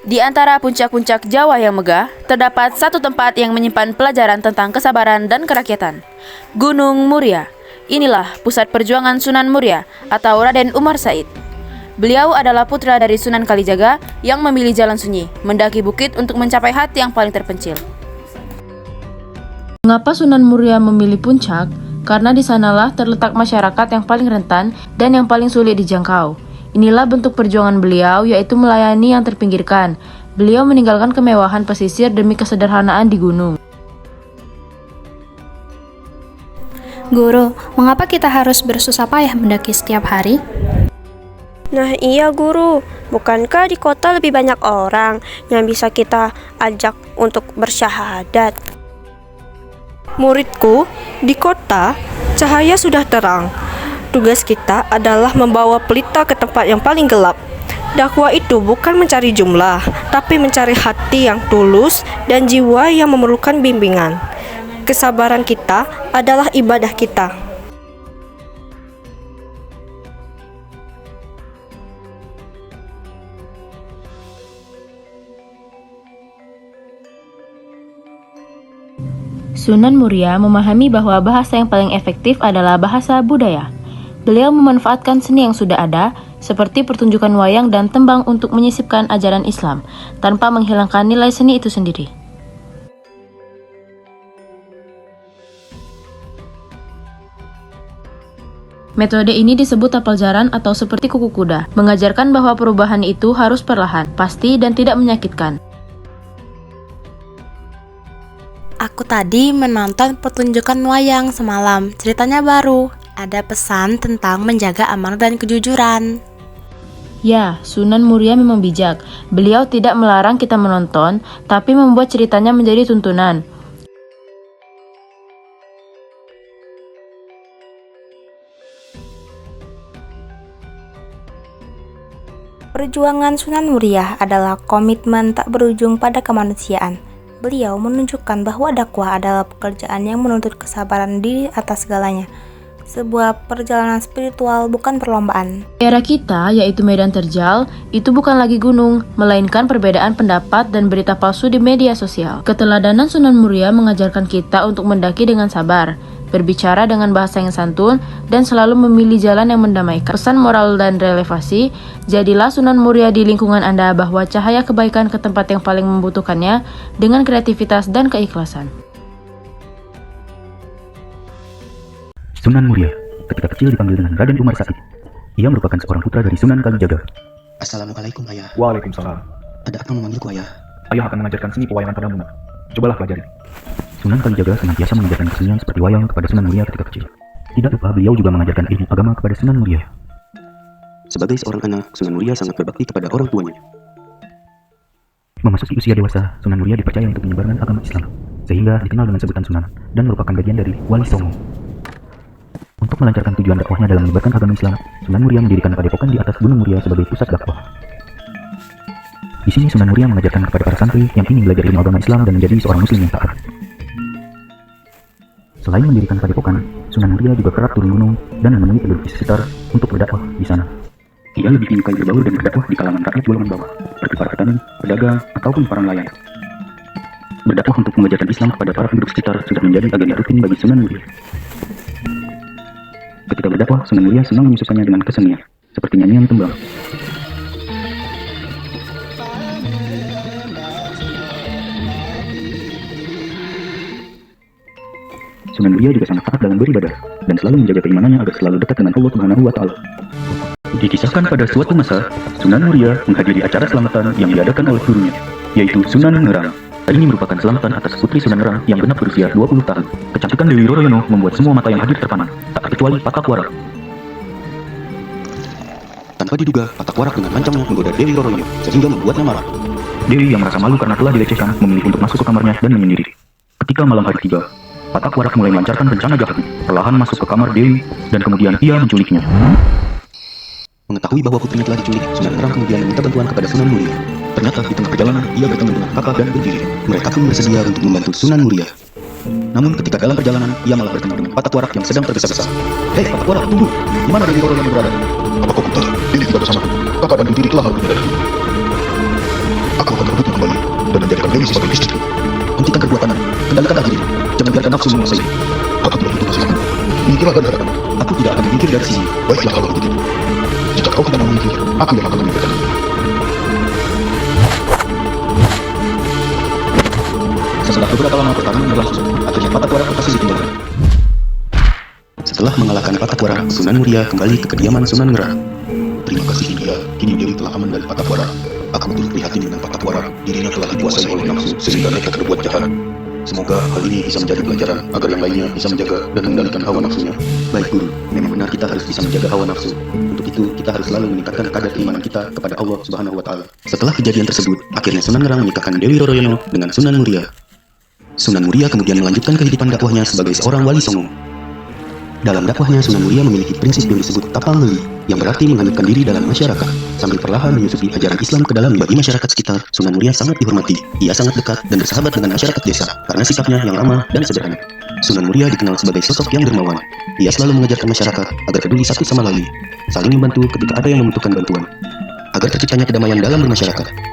Di antara puncak-puncak Jawa yang megah, terdapat satu tempat yang menyimpan pelajaran tentang kesabaran dan kerakyatan. Gunung Muria. Inilah pusat perjuangan Sunan Muria atau Raden Umar Said. Beliau adalah putra dari Sunan Kalijaga yang memilih jalan sunyi, mendaki bukit untuk mencapai hati yang paling terpencil. Mengapa Sunan Muria memilih puncak? Karena di sanalah terletak masyarakat yang paling rentan dan yang paling sulit dijangkau. Inilah bentuk perjuangan beliau, yaitu melayani yang terpinggirkan. Beliau meninggalkan kemewahan pesisir demi kesederhanaan di gunung. Guru, mengapa kita harus bersusah payah mendaki setiap hari? Nah iya guru, bukankah di kota lebih banyak orang yang bisa kita ajak untuk bersyahadat? Muridku, di kota, cahaya sudah terang. Tugas kita adalah membawa pelita ke tempat yang paling gelap. Dakwah itu bukan mencari jumlah, tapi mencari hati yang tulus dan jiwa yang memerlukan bimbingan. Kesabaran kita adalah ibadah kita. Sunan Muria memahami bahwa bahasa yang paling efektif adalah bahasa budaya. Beliau memanfaatkan seni yang sudah ada, seperti pertunjukan wayang dan tembang untuk menyisipkan ajaran Islam, tanpa menghilangkan nilai seni itu sendiri. Metode ini disebut tapal jaran atau seperti kuku kuda, mengajarkan bahwa perubahan itu harus perlahan, pasti dan tidak menyakitkan. Aku tadi menonton pertunjukan wayang semalam. Ceritanya baru. Ada pesan tentang menjaga amanah dan kejujuran. Ya, Sunan Muria memang bijak. Beliau tidak melarang kita menonton, tapi membuat ceritanya menjadi tuntunan. Perjuangan Sunan Muria adalah komitmen tak berujung pada kemanusiaan. Beliau menunjukkan bahwa dakwah adalah pekerjaan yang menuntut kesabaran di atas segalanya. Sebuah perjalanan spiritual, bukan perlombaan. Era kita, yaitu medan terjal, itu bukan lagi gunung, melainkan perbedaan pendapat dan berita palsu di media sosial. Keteladanan Sunan Muria mengajarkan kita untuk mendaki dengan sabar, berbicara dengan bahasa yang santun, dan selalu memilih jalan yang mendamaikan. Pesan moral dan relevasi, jadilah Sunan Muria di lingkungan Anda bahwa cahaya kebaikan ke tempat yang paling membutuhkannya dengan kreativitas dan keikhlasan. Sunan Muria, ketika kecil dipanggil dengan Raden Umar Said. Ia merupakan seorang putra dari Sunan Kalijaga. Assalamualaikum ayah. Waalaikumsalam. Ada apa memanggilku ayah? Ayah akan mengajarkan seni pewayangan padamu. Cobalah pelajari. Sunan Kalijaga senantiasa mengajarkan kesenian seperti wayang kepada Sunan Muria ketika kecil. Tidak lupa beliau juga mengajarkan ilmu agama kepada Sunan Muria. Sebagai seorang anak, Sunan Muria sangat berbakti kepada orang tuanya. Memasuki usia dewasa, Sunan Muria dipercaya untuk menyebarkan agama Islam, sehingga dikenal dengan sebutan Sunan dan merupakan bagian dari Wali Songo. Untuk melancarkan tujuan dakwahnya dalam menyebarkan agama Islam, Sunan Muria mendirikan padepokan di atas Gunung Muria sebagai pusat dakwah. Di sini Sunan Muria mengajarkan kepada para santri yang ingin belajar ilmu agama Islam dan menjadi seorang muslim yang taat. Selain mendirikan padepokan, Sunan Muria juga kerap turun gunung dan menemui penduduk di sekitar untuk berdakwah di sana. Ia lebih menyukai berbaur dan berdakwah di kalangan rakyat golongan bawah, seperti para petani, pedagang, ataupun para nelayan. Berdakwah untuk mengajarkan Islam kepada para penduduk sekitar sudah menjadi agenda rutin bagi Sunan Muria. Ketika berdakwah, Sunan Muria senang menyusukannya dengan kesenian, seperti nyanyian tembang. Sunan Muria juga sangat taat dalam beribadah, dan selalu menjaga keimanannya agar selalu dekat dengan Allah Subhanahu wa Ta'ala. Dikisahkan pada suatu masa, Sunan Muria menghadiri acara selamatan yang diadakan oleh gurunya, yaitu Sunan Ngerang. Hal ini merupakan selamatan atas putri Sunan Ngerang yang genap berusia 20 tahun. Kecantikan Dewi Roroyono membuat semua mata yang hadir terpana, tak terkecuali Patak Warak. Tanpa diduga, Patak Warak dengan lancangnya menggoda Dewi Roroyono, sehingga membuatnya marah. Dewi yang merasa malu karena telah dilecehkan memilih untuk masuk ke kamarnya dan menyendiri. Ketika malam hari tiba, Patak Warak mulai melancarkan rencana jahatnya, perlahan masuk ke kamar Dewi, dan kemudian ia menculiknya. Mengetahui bahwa putrinya telah diculik, Sunan Ngerang kemudian meminta bantuan kepada Sunan Muria. Ternyata di tengah perjalanan, ia bertemu dengan kakak dan berdiri. Mereka pun bersedia untuk membantu Sunan Muria. Namun ketika dalam perjalanan, ia malah bertemu dengan Patak Warak yang sedang tergesa-gesa. Hei Patak Warak, tunggu! Di mana Dewi Roroyono berada? Apa kau putar? Ini tidak bersamaku. Kakak dan berdiri telah aku dari. Dewi sebagai istriku. Hentikan perbuatanmu, kendalikanlah dirimu. Jangan biarkan nafsu menguasai. Aku tidak butuh nasihatmu. Minggirlah dari hadapanmu. Aku tidak akan minggir dari sini. Baiklah kalau begitu. Jika kau tidak mau minggir, aku yang akan memikirkanmu. Setelah beberapa lama pertarungan berlangsung, akhirnya Patagwara berhasil ditinggalkan. Setelah mengalahkan Patagwara, Sunan Muria kembali ke kediaman Sunan Ngera. Terima kasih India, kini Dewi telah aman dari Patagwara. Aku turut prihatin dengan Patagwara, dirinya telah dikuasai oleh nafsu sehingga nekat berbuat jahat. Semoga hal ini bisa menjadi pelajaran agar yang lainnya bisa menjaga dan mengendalikan hawa nafsunya. Baik Guru, memang benar kita harus bisa menjaga hawa nafsu. Untuk itu, kita harus selalu meningkatkan kadar keimanan kita kepada Allah Subhanahu wa Ta'ala. Setelah kejadian tersebut, akhirnya Sunan Ngerang menikahkan Dewi Roroyono dengan Sunan Muria. Sunan Muria kemudian melanjutkan kehidupan dakwahnya sebagai seorang wali songo. Dalam dakwahnya, Sunan Muria memiliki prinsip yang disebut tapang leli, yang berarti menghanyutkan diri dalam masyarakat, sambil perlahan menyusupi ajaran Islam ke dalam bagi masyarakat sekitar. Sunan Muria sangat dihormati, ia sangat dekat dan bersahabat dengan masyarakat desa, karena sikapnya yang ramah dan sederhana. Sunan Muria dikenal sebagai sosok yang dermawan. Ia selalu mengajarkan masyarakat agar peduli satu sama lain, saling membantu ketika ada yang membutuhkan bantuan, agar terciptanya kedamaian dalam bermasyarakat.